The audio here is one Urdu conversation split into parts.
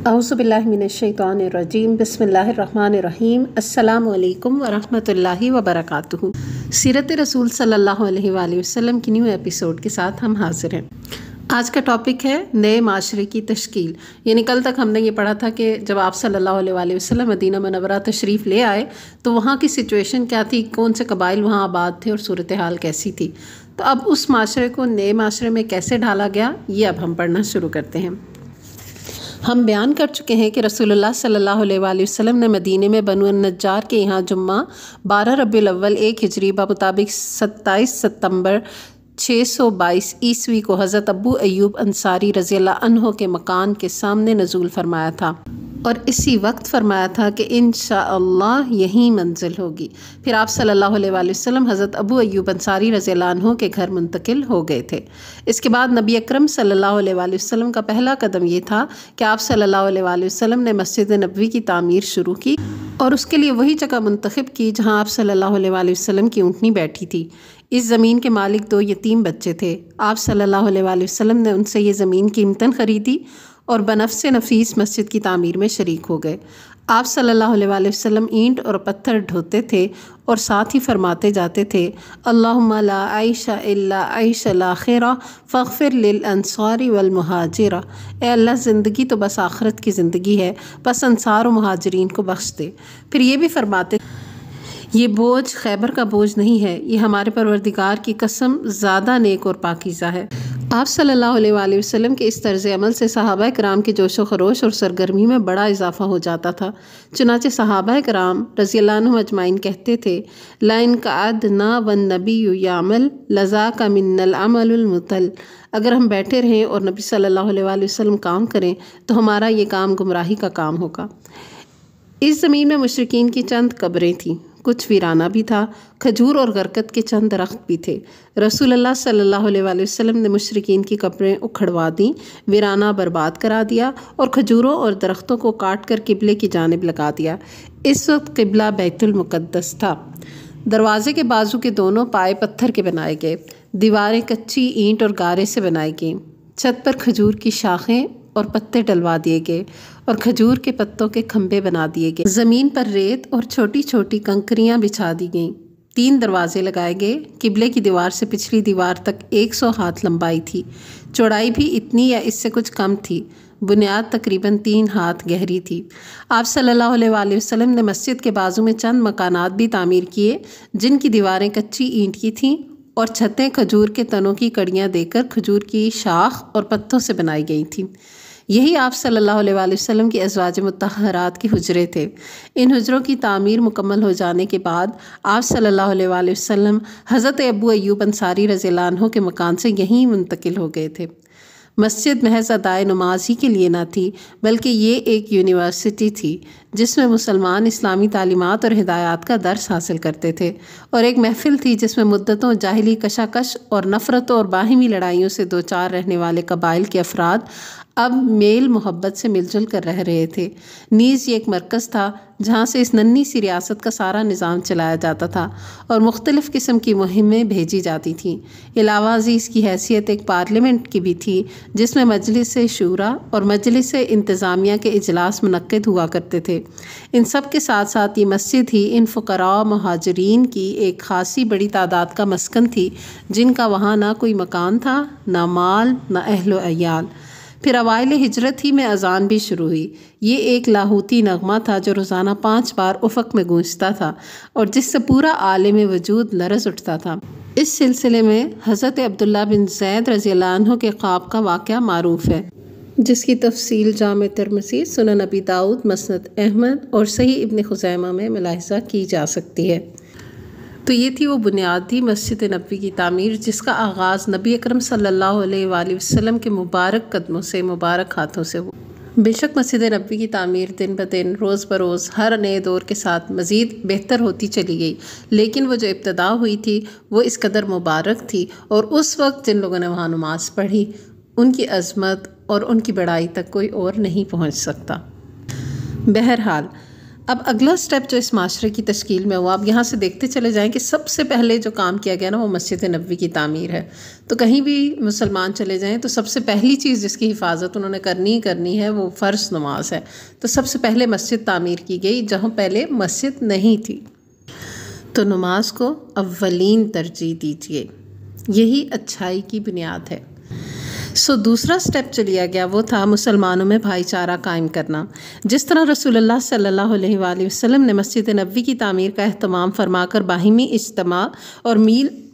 اعوذ باللہ من الشیطان الرجیم بسم اللہ الرحمن الرحیم السلام علیکم ورحمۃ اللہ وبرکاتہ۔ سیرت رسول صلی اللہ علیہ وآلہ وسلم کی نیو ایپیسوڈ کے ساتھ ہم حاضر ہیں۔ آج کا ٹاپک ہے نئے معاشرے کی تشکیل، یعنی کل تک ہم نے یہ پڑھا تھا کہ جب آپ صلی اللہ علیہ وآلہ وسلم مدینہ منورہ تشریف لے آئے تو وہاں کی سچویشن کیا تھی، کون سے قبائل وہاں آباد تھے اور صورتحال کیسی تھی۔ تو اب اس معاشرے کو نئے معاشرے میں کیسے ڈھالا گیا، یہ اب ہم پڑھنا شروع کرتے ہیں۔ ہم بیان کر چکے ہیں کہ رسول اللہ صلی اللہ علیہ وآلہ وسلم نے مدینے میں بنو النجار کے یہاں جمعہ 12 ربیع الاول 1 ہجری بمطابق 27 ستمبر 622 عیسوی کو حضرت ابو ایوب انصاری رضی اللہ عنہ کے مکان کے سامنے نزول فرمایا تھا، اور اسی وقت فرمایا تھا کہ انشاءاللہ یہیں منزل ہوگی۔ پھر آپ صلی اللہ علیہ وآلہ وسلم حضرت ابو ایوب انصاری رضی اللہ عنہ کے گھر منتقل ہو گئے تھے۔ اس کے بعد نبی اکرم صلی اللہ علیہ وآلہ وسلم کا پہلا قدم یہ تھا کہ آپ صلی اللہ علیہ وآلہ وسلم نے مسجد نبوی کی تعمیر شروع کی اور اس کے لیے وہی جگہ منتخب کی جہاں آپ صلی اللہ علیہ وآلہ وسلم کی اونٹنی بیٹھی تھی۔ اس زمین کے مالک 2 یتیم بچے تھے۔ آپ صلی اللہ علیہ وآلہ وسلم نے ان سے یہ زمین قیمتاً خریدی اور بنفس نفیس مسجد کی تعمیر میں شریک ہو گئے۔ آپ صلی اللہ علیہ وآلہ وسلم اینٹ اور پتھر ڈھوتے تھے اور ساتھ ہی فرماتے جاتے تھے، اللہم لا عیش الا عیش الاخرہ فاغفر للانصار والمہاجر۔ اے اللہ، زندگی تو بس آخرت کی زندگی ہے، بس انصار و مہاجرین کو بخش دے۔ پھر یہ بھی فرماتے، یہ بوجھ خیبر کا بوجھ نہیں ہے، یہ ہمارے پروردگار کی قسم زیادہ نیک اور پاکیزہ ہے۔ آپ صلی اللہ علیہ وآلہ وسلم کے اس طرز عمل سے صحابہ کرام کے جوش و خروش اور سرگرمی میں بڑا اضافہ ہو جاتا تھا۔ چنانچہ صحابہ کرام رضی اللہ عنہم اجمعین کہتے تھے، لَإِنْ قَعَدْنَا وَالنَّبِيُّ يَعْمَلُ لَذَاكَ مِنَّا الْعَمَلُ الْمُطَلُّ۔ اگر ہم بیٹھے رہیں اور نبی صلی اللہ علیہ وآلہ وسلم کام کریں تو ہمارا یہ کام گمراہی کا کام ہوگا۔ اس زمین میں مشرکین کی چند قبریں تھیں، کچھ ویرانہ بھی تھا، کھجور اور برکت کے چند درخت بھی تھے۔ رسول اللہ صلی اللہ علیہ وآلہ وسلم نے مشرکین کی قبریں اکھڑوا دیں، ویرانہ برباد کرا دیا اور کھجوروں اور درختوں کو کاٹ کر قبلے کی جانب لگا دیا۔ اس وقت قبلہ بیت المقدس تھا۔ دروازے کے بازو کے دونوں پائے پتھر کے بنائے گئے، دیواریں کچی اینٹ اور گارے سے بنائی گئیں، چھت پر کھجور کی شاخیں اور پتے ڈلوا دیے گئے اور کھجور کے پتوں کے کھمبے بنا دیے گئے۔ زمین پر ریت اور چھوٹی چھوٹی کنکریاں بچھا دی گئیں۔ 3 دروازے لگائے گئے۔ قبلے کی دیوار سے پچھلی دیوار تک 100 ہاتھ لمبائی تھی، چوڑائی بھی اتنی یا اس سے کچھ کم تھی، بنیاد تقریباً 3 ہاتھ گہری تھی۔ آپ صلی اللہ علیہ وآلہ وسلم نے مسجد کے بازو میں چند مکانات بھی تعمیر کیے جن کی دیواریں کچی اینٹ کی تھیں اور چھتیں کھجور کے تنوں کی کڑیاں دے کر کھجور کی شاخ اور پتوں سے بنائی گئی تھیں۔ یہی آپ صلی اللہ علیہ وآلہ وسلم کی ازواج مطہرات کے حجرے تھے۔ ان حجروں کی تعمیر مکمل ہو جانے کے بعد آپ صلی اللہ علیہ وآلہ وسلم حضرت ابو ایوب انصاری رضی اللہ عنہ کے مکان سے یہیں منتقل ہو گئے تھے۔ مسجد محض ادائے نماز ہی کے لیے نہ تھی، بلکہ یہ ایک یونیورسٹی تھی جس میں مسلمان اسلامی تعلیمات اور ہدایات کا درس حاصل کرتے تھے، اور ایک محفل تھی جس میں مدتوں جاہلی کشاکش اور نفرتوں اور باہمی لڑائیوں سے دوچار رہنے والے قبائل کے افراد اب میل محبت سے مل جل کر رہ رہے تھے۔ نیز یہ ایک مرکز تھا جہاں سے اس ننھی سی ریاست کا سارا نظام چلایا جاتا تھا اور مختلف قسم کی مہمیں بھیجی جاتی تھیں۔ علاوہ ازیں اس کی حیثیت ایک پارلیمنٹ کی بھی تھی جس میں مجلس شورا اور مجلس انتظامیہ کے اجلاس منعقد ہوا کرتے تھے۔ ان سب کے ساتھ ساتھ یہ مسجد ہی ان فقراء مہاجرین کی ایک خاصی بڑی تعداد کا مسکن تھی جن کا وہاں نہ کوئی مکان تھا، نہ مال، نہ اہل و عیال۔ پھر اوائل ہجرت ہی میں اذان بھی شروع ہوئی۔ یہ ایک لاہوتی نغمہ تھا جو روزانہ 5 بار افق میں گونجتا تھا اور جس سے پورا عالم وجود لرز اٹھتا تھا۔ اس سلسلے میں حضرت عبداللہ بن زید رضی اللہ عنہ کے خواب کا واقعہ معروف ہے، جس کی تفصیل جامع ترمذی، سنن ابی داؤد، مسند احمد اور صحیح ابن خزیمہ میں ملاحظہ کی جا سکتی ہے۔ تو یہ تھی وہ بنیادی مسجد نبوی کی تعمیر جس کا آغاز نبی اکرم صلی اللہ علیہ وآلہ وسلم کے مبارک قدموں سے، مبارک ہاتھوں سے ہوا۔ بے شک مسجد نبوی کی تعمیر دن بدن، روز بروز، ہر نئے دور کے ساتھ مزید بہتر ہوتی چلی گئی، لیکن وہ جو ابتدا ہوئی تھی وہ اس قدر مبارک تھی، اور اس وقت جن لوگوں نے وہاں نماز پڑھی ان کی عظمت اور ان کی بڑائی تک کوئی اور نہیں پہنچ سکتا۔ بہرحال اب اگلا سٹیپ جو اس معاشرے کی تشکیل میں ہوا، اب یہاں سے دیکھتے چلے جائیں کہ سب سے پہلے جو کام کیا گیا نا وہ مسجد نبوی کی تعمیر ہے۔ تو کہیں بھی مسلمان چلے جائیں تو سب سے پہلی چیز جس کی حفاظت انہوں نے کرنی ہے وہ فرض نماز ہے۔ تو سب سے پہلے مسجد تعمیر کی گئی جہاں پہلے مسجد نہیں تھی۔ تو نماز کو اولین ترجیح دیجیے، یہی اچھائی کی بنیاد ہے۔ دوسرا سٹیپ جو لیا گیا وہ تھا مسلمانوں میں بھائی چارہ قائم کرنا۔ جس طرح رسول اللہ صلی اللہ علیہ وآلہ وسلم نے مسجد نبوی کی تعمیر کا اہتمام فرما کر باہمی اجتماع اور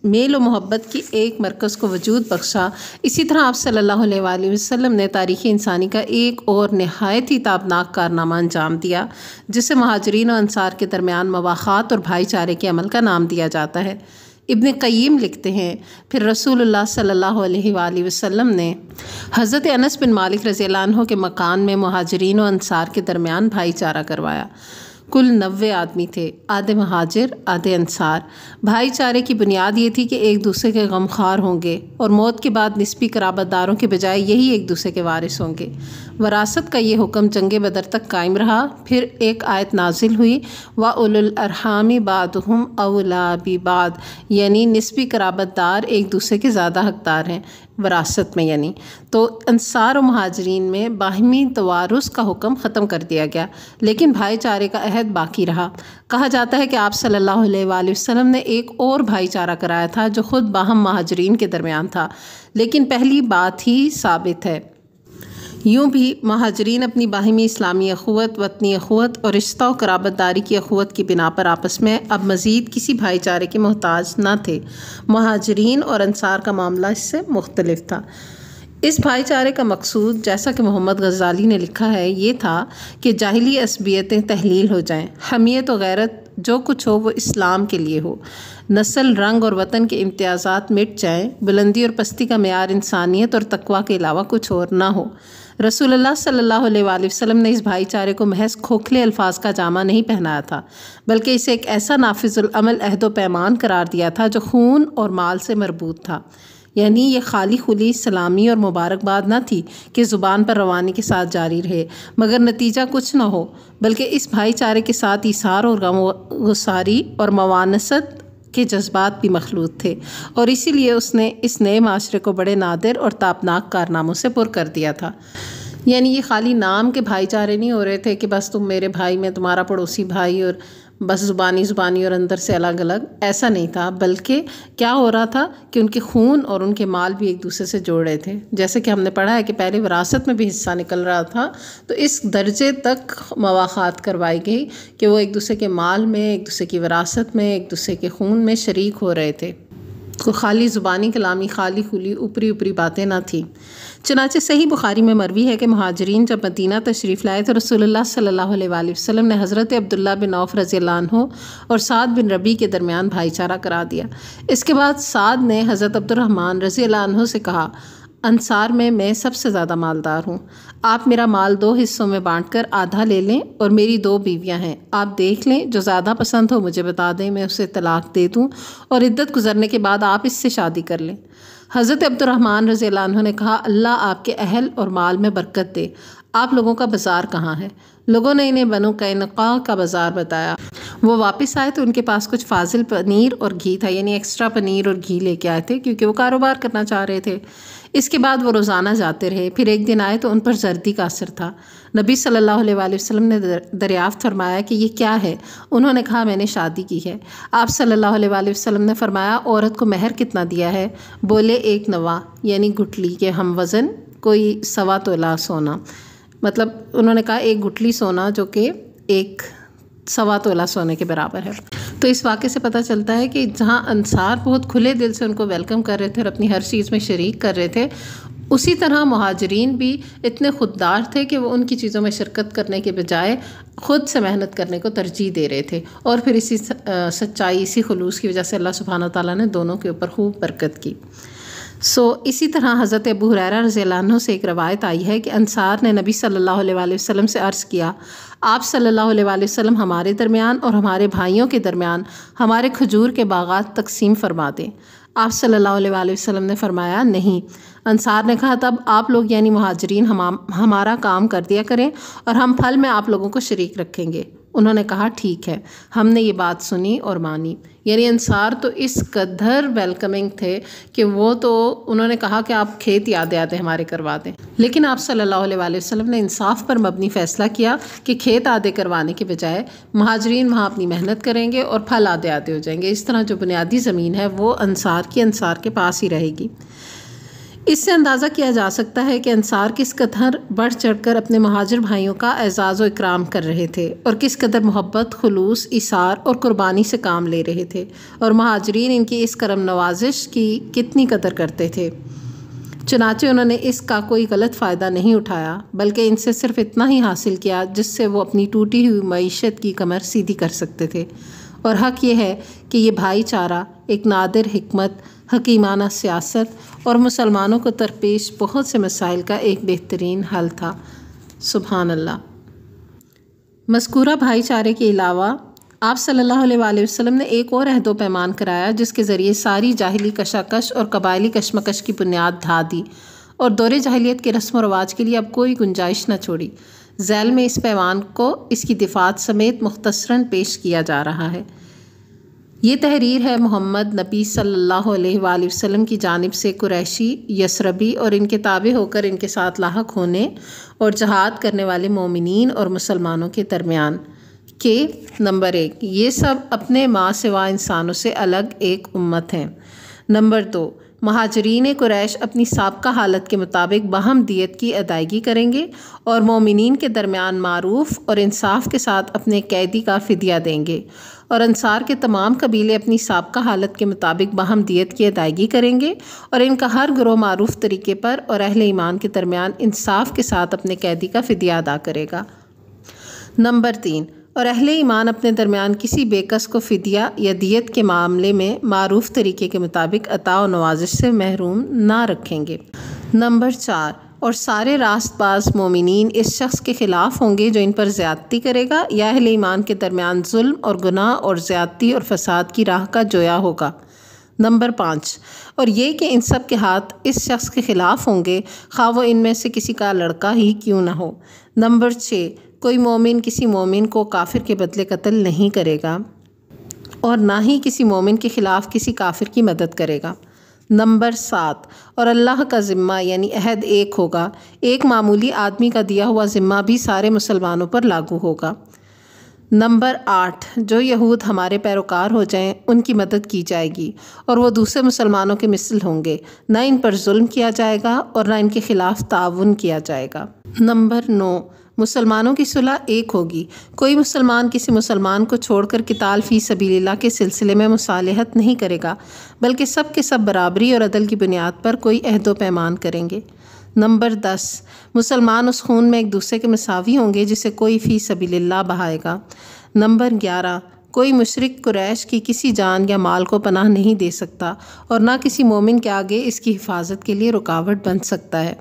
میل و محبت کی ایک مرکز کو وجود بخشا، اسی طرح آپ صلی اللہ علیہ وآلہ وسلم نے تاریخ انسانی کا ایک اور نہایت ہی تابناک کارنامہ انجام دیا، جسے مہاجرین و انصار کے درمیان مواخات اور بھائی چارے کے عمل کا نام دیا جاتا ہے۔ ابن قیم لکھتے ہیں، پھر رسول اللہ صلی اللہ علیہ وآلہ وسلم نے حضرت انس بن مالک رضی اللہ عنہ کے مکان میں مہاجرین و انصار کے درمیان بھائی چارہ کروایا۔ کل 90 آدمی تھے، آدھے مہاجر آدھے انصار۔ بھائی چارے کی بنیاد یہ تھی کہ ایک دوسرے کے غمخوار ہوں گے اور موت کے بعد نسبی قرابت داروں کے بجائے یہی ایک دوسرے کے وارث ہوں گے۔ وراثت کا یہ حکم جنگ بدر تک قائم رہا۔ پھر ایک آیت نازل ہوئی، وَأُولُو الْأَرْحَامِ بَعْضُهُمْ أَوْلَىٰ بِبَعْضٍ، یعنی نسبی قرابت دار ایک دوسرے کے زیادہ حقدار ہیں وراثت میں، یعنی تو انصار و مہاجرین میں باہمی توارث کا حکم ختم کر دیا گیا، لیکن بھائی چارے کا عہد باقی رہا۔ کہا جاتا ہے کہ آپ صلی اللہ علیہ وآلہ وسلم نے ایک اور بھائی چارہ کرایا تھا جو خود باہم مہاجرین کے درمیان تھا، لیکن پہلی بات ہی ثابت ہے۔ یوں بھی مہاجرین اپنی باہمی اسلامی اخوت، وطنی اخوت اور رشتہ و قرابت داری کی اخوت کی بنا پر آپس میں اب مزید کسی بھائی چارے کے محتاج نہ تھے۔ مہاجرین اور انصار کا معاملہ اس سے مختلف تھا۔ اس بھائی چارے کا مقصود، جیسا کہ محمد غزالی نے لکھا ہے، یہ تھا کہ جاہلی عصبیتیں تحلیل ہو جائیں، حمیت و غیرت جو کچھ ہو وہ اسلام کے لیے ہو، نسل، رنگ اور وطن کے امتیازات مٹ جائیں، بلندی اور پستی کا معیار انسانیت اور تقویٰ کے علاوہ کچھ اور نہ ہو۔ رسول اللہ صلی اللہ علیہ وآلہ وسلم نے اس بھائی چارے کو محض کھوکھلے الفاظ کا جامہ نہیں پہنایا تھا، بلکہ اسے ایک ایسا نافذ العمل عہد و پیمان قرار دیا تھا جو خون اور مال سے مربوط تھا۔ یعنی یہ خالی خلی سلامی اور مبارکباد نہ تھی کہ زبان پر روانی کے ساتھ جاری رہے مگر نتیجہ کچھ نہ ہو، بلکہ اس بھائی چارے کے ساتھ ایثار اور غم گساری اور موانست کے جذبات بھی مخلوط تھے، اور اسی لیے اس نے اس نئے معاشرے کو بڑے نادر اور تابناک کارناموں سے پر کر دیا تھا۔ یعنی یہ خالی نام کے بھائی چارے نہیں ہو رہے تھے کہ بس تم میرے بھائی، میں تمہارا پڑوسی بھائی، اور بس زبانی اور اندر سے الگ الگ، ایسا نہیں تھا، بلکہ کیا ہو رہا تھا کہ ان کے خون اور ان کے مال بھی ایک دوسرے سے جوڑ رہے تھے۔ جیسے کہ ہم نے پڑھا ہے کہ پہلے وراثت میں بھی حصہ نکل رہا تھا، تو اس درجے تک مواخات کروائی گئی کہ وہ ایک دوسرے کے مال میں، ایک دوسرے کی وراثت میں، ایک دوسرے کے خون میں شریک ہو رہے تھے۔ کوئی خالی زبانی کلامی، خالی خلی اوپری باتیں نہ تھیں۔ چنانچہ صحیح بخاری میں مروی ہے کہ مہاجرین جب مدینہ تشریف لائے تو رسول اللہ صلی اللہ علیہ وآلہ وسلم نے حضرت عبداللہ بن عوف رضی اللہ عنہ اور سعد بن ربیع کے درمیان بھائی چارہ کرا دیا۔ اس کے بعد سعد نے حضرت عبد الرحمن رضی اللہ عنہ سے کہا، انصار میں سب سے زیادہ مالدار ہوں، آپ میرا مال 2 حصوں میں بانٹ کر آدھا لے لیں، اور میری 2 بیویاں ہیں، آپ دیکھ لیں، جو زیادہ پسند ہو مجھے بتا دیں، میں اسے طلاق دے دوں، اور عدت گزرنے کے بعد آپ اس سے شادی کر لیں۔ حضرت عبد الرحمن رضی اللہ عنہ نے کہا، اللہ آپ کے اہل اور مال میں برکت دے، آپ لوگوں کا بازار کہاں ہے؟ لوگوں نے انہیں بنو قینقاع کا بازار بتایا۔ وہ واپس آئے تو ان کے پاس کچھ فاضل پنیر اور گھی تھا، یعنی ایکسٹرا پنیر اور گھی لے کے آئے تھے کیونکہ وہ کاروبار کرنا چاہ رہے تھے۔ اس کے بعد وہ روزانہ جاتے رہے، پھر ایک دن آئے تو ان پر زردی کا اثر تھا۔ نبی صلی اللہ علیہ وآلہ وسلم نے دریافت فرمایا کہ یہ کیا ہے؟ انہوں نے کہا، میں نے شادی کی ہے۔ آپ صلی اللہ علیہ وآلہ وسلم نے فرمایا، عورت کو مہر کتنا دیا ہے؟ بولے 1 نوا، یعنی گٹھلی کے ہم وزن، کوئی 1.25 تولہ سونا، مطلب انہوں نے کہا 1 گٹھلی سونا جو کہ 1.25 تولہ سونے کے برابر ہے۔ تو اس واقعے سے پتہ چلتا ہے کہ جہاں انصار بہت کھلے دل سے ان کو ویلکم کر رہے تھے اور اپنی ہر چیز میں شریک کر رہے تھے، اسی طرح مہاجرین بھی اتنے خوددار تھے کہ وہ ان کی چیزوں میں شرکت کرنے کے بجائے خود سے محنت کرنے کو ترجیح دے رہے تھے، اور پھر اسی سچائی، اسی خلوص کی وجہ سے اللہ سبحانہ تعالیٰ نے دونوں کے اوپر خوب برکت کی۔ اسی طرح حضرت ابو ہریرہ رضی اللہ عنہ سے ایک روایت آئی ہے کہ انصار نے نبی صلی اللہ علیہ وآلہ وسلم سے عرض کیا، آپ صلی اللہ علیہ وآلہ وسلم ہمارے درمیان اور ہمارے بھائیوں کے درمیان ہمارے کھجور کے باغات تقسیم فرما دیں۔ آپ صلی اللہ علیہ وآلہ وسلم نے فرمایا، نہیں۔ انصار نے کہا، تب آپ لوگ یعنی مہاجرین ہمارا کام کر دیا کریں اور ہم پھل میں آپ لوگوں کو شریک رکھیں گے۔ انہوں نے کہا ٹھیک ہے، ہم نے یہ بات سنی اور مانی۔ یعنی انصار تو اس قدر ویلکمنگ تھے کہ وہ تو انہوں نے کہا کہ آپ کھیت یاد ہمارے کروا دیں، لیکن آپ صلی اللہ علیہ وآلہ وسلم نے انصاف پر مبنی فیصلہ کیا کہ کھیت آدھے کروانے کے بجائے مہاجرین وہاں اپنی محنت کریں گے اور پھل آدھے ہو جائیں گے۔ اس طرح جو بنیادی زمین ہے وہ انصار کے پاس ہی رہے گی۔ اس سے اندازہ کیا جا سکتا ہے کہ انصار کس قدر بڑھ چڑھ کر اپنے مہاجر بھائیوں کا اعزاز و اکرام کر رہے تھے اور کس قدر محبت، خلوص، ایثار اور قربانی سے کام لے رہے تھے، اور مہاجرین ان کی اس کرم نوازش کی کتنی قدر کرتے تھے۔ چنانچہ انہوں نے اس کا کوئی غلط فائدہ نہیں اٹھایا، بلکہ ان سے صرف اتنا ہی حاصل کیا جس سے وہ اپنی ٹوٹی ہوئی معیشت کی کمر سیدھی کر سکتے تھے۔ اور حق یہ ہے کہ یہ بھائی چارہ ایک نادر حکمت، حکیمانہ سیاست اور مسلمانوں کو درپیش بہت سے مسائل کا ایک بہترین حل تھا۔ سبحان اللہ۔ مذکورہ بھائی چارے کے علاوہ آپ صلی اللہ علیہ وآلہ وسلم نے ایک اور عہد و پیمان کرایا جس کے ذریعے ساری جاہلی کشاکش اور قبائلی کشمکش کی بنیاد ڈھا دی اور دور جاہلیت کے رسم و رواج کے لیے اب کوئی گنجائش نہ چھوڑی۔ ذیل میں اس پیمان کو اس کی دفعات سمیت مختصراً پیش کیا جا رہا ہے۔ یہ تحریر ہے محمد نبی صلی اللہ علیہ وآلہ وسلم کی جانب سے قریشی، یثربی اور ان کے تابع ہو کر ان کے ساتھ لاحق ہونے اور جہاد کرنے والے مومنین اور مسلمانوں کے درمیان کہ نمبر 1، یہ سب اپنے ماں سوا انسانوں سے الگ ایک امت ہیں۔ نمبر 2، مہاجرین قریش اپنی سابقہ حالت کے مطابق باہم دیت کی ادائیگی کریں گے اور مومنین کے درمیان معروف اور انصاف کے ساتھ اپنے قیدی کا فدیہ دیں گے، اور انصار کے تمام قبیلے اپنی سابقہ حالت کے مطابق باہم دیت کی ادائیگی کریں گے اور ان کا ہر گروہ معروف طریقے پر اور اہل ایمان کے درمیان انصاف کے ساتھ اپنے قیدی کا فدیہ ادا کرے گا۔ نمبر 3، اور اہل ایمان اپنے درمیان کسی بے کس کو فدیہ یا دیت کے معاملے میں معروف طریقے کے مطابق عطا و نوازش سے محروم نہ رکھیں گے۔ نمبر 4، اور سارے راست باز مومنین اس شخص کے خلاف ہوں گے جو ان پر زیادتی کرے گا یا اہل ایمان کے درمیان ظلم اور گناہ اور زیادتی اور فساد کی راہ کا جویا ہوگا۔ نمبر 5، اور یہ کہ ان سب کے ہاتھ اس شخص کے خلاف ہوں گے خواہ وہ ان میں سے کسی کا لڑکا ہی کیوں نہ ہو۔ نمبر 6، کوئی مومن کسی مومن کو کافر کے بدلے قتل نہیں کرے گا اور نہ ہی کسی مومن کے خلاف کسی کافر کی مدد کرے گا۔ نمبر 7، اور اللہ کا ذمہ یعنی عہد ایک ہوگا، ایک معمولی آدمی کا دیا ہوا ذمہ بھی سارے مسلمانوں پر لاگو ہوگا۔ نمبر 8، جو یہود ہمارے پیروکار ہو جائیں ان کی مدد کی جائے گی اور وہ دوسرے مسلمانوں کے مثل ہوں گے، نہ ان پر ظلم کیا جائے گا اور نہ ان کے خلاف تعاون کیا جائے گا۔ نمبر 9، مسلمانوں کی صلح ایک ہوگی، کوئی مسلمان کسی مسلمان کو چھوڑ کر قتال فی سبیل اللہ کے سلسلے میں مصالحت نہیں کرے گا، بلکہ سب کے سب برابری اور عدل کی بنیاد پر کوئی عہد و پیمان کریں گے۔ نمبر 10، مسلمان اس خون میں ایک دوسرے کے مساوی ہوں گے جسے کوئی فی سبیل اللہ بہائے گا۔ نمبر 11، کوئی مشرک قریش کی کسی جان یا مال کو پناہ نہیں دے سکتا اور نہ کسی مومن کے آگے اس کی حفاظت کے لیے رکاوٹ بن سکتا ہے۔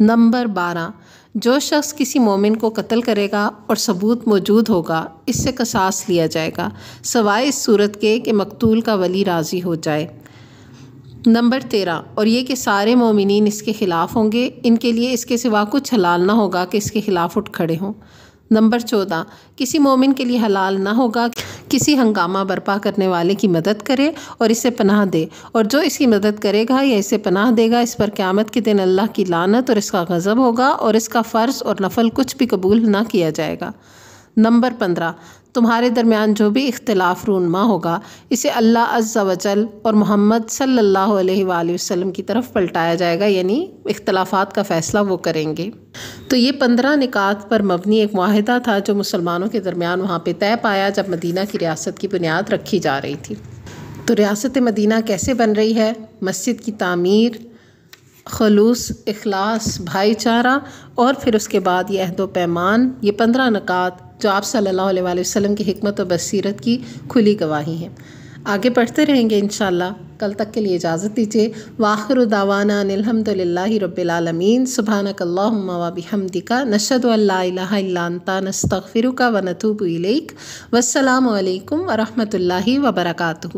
نمبر 12، جو شخص کسی مومن کو قتل کرے گا اور ثبوت موجود ہوگا اس سے قصاص لیا جائے گا، سوائے اس صورت کے کہ مقتول کا ولی راضی ہو جائے۔ نمبر 13، اور یہ کہ سارے مومنین اس کے خلاف ہوں گے، ان کے لیے اس کے سوا کچھ حلال نہ ہوگا کہ اس کے خلاف اٹھ کھڑے ہوں۔ نمبر 14، کسی مومن کے لیے حلال نہ ہوگا کسی ہنگامہ برپا کرنے والے کی مدد کرے اور اسے پناہ دے، اور جو اس کی مدد کرے گا یا اسے پناہ دے گا اس پر قیامت کے دن اللہ کی لعنت اور اس کا غضب ہوگا اور اس کا فرض اور نفل کچھ بھی قبول نہ کیا جائے گا۔ نمبر 15، تمہارے درمیان جو بھی اختلاف رونما ہوگا اسے اللہ عز و جل اور محمد صلی اللہ علیہ وآلہ وسلم کی طرف پلٹایا جائے گا، یعنی اختلافات کا فیصلہ وہ کریں گے۔ تو یہ 15 نکات پر مبنی ایک معاہدہ تھا جو مسلمانوں کے درمیان وہاں پہ طے پایا جب مدینہ کی ریاست کی بنیاد رکھی جا رہی تھی۔ تو ریاست مدینہ کیسے بن رہی ہے؟ مسجد کی تعمیر، خلوص، اخلاص، بھائی چارہ، اور پھر اس کے بعد یہ عہد و پیمان، یہ 15 نکات جو آپ صلی اللہ علیہ وآلہ وسلم کی حکمت و بصیرت کی کھلی گواہی ہیں۔ آگے پڑھتے رہیں گے انشاءاللہ۔ کل تک کے لیے اجازت دیجیے۔ وآخر دعوانا ان الحمد للہ رب العالمین۔ سبحانک اللہم و بحمدک، نشہد ان لا الہ الا انت، نستغفرک و نتوب الیک۔ والسلام علیکم ورحمۃ اللہ وبرکاتہ۔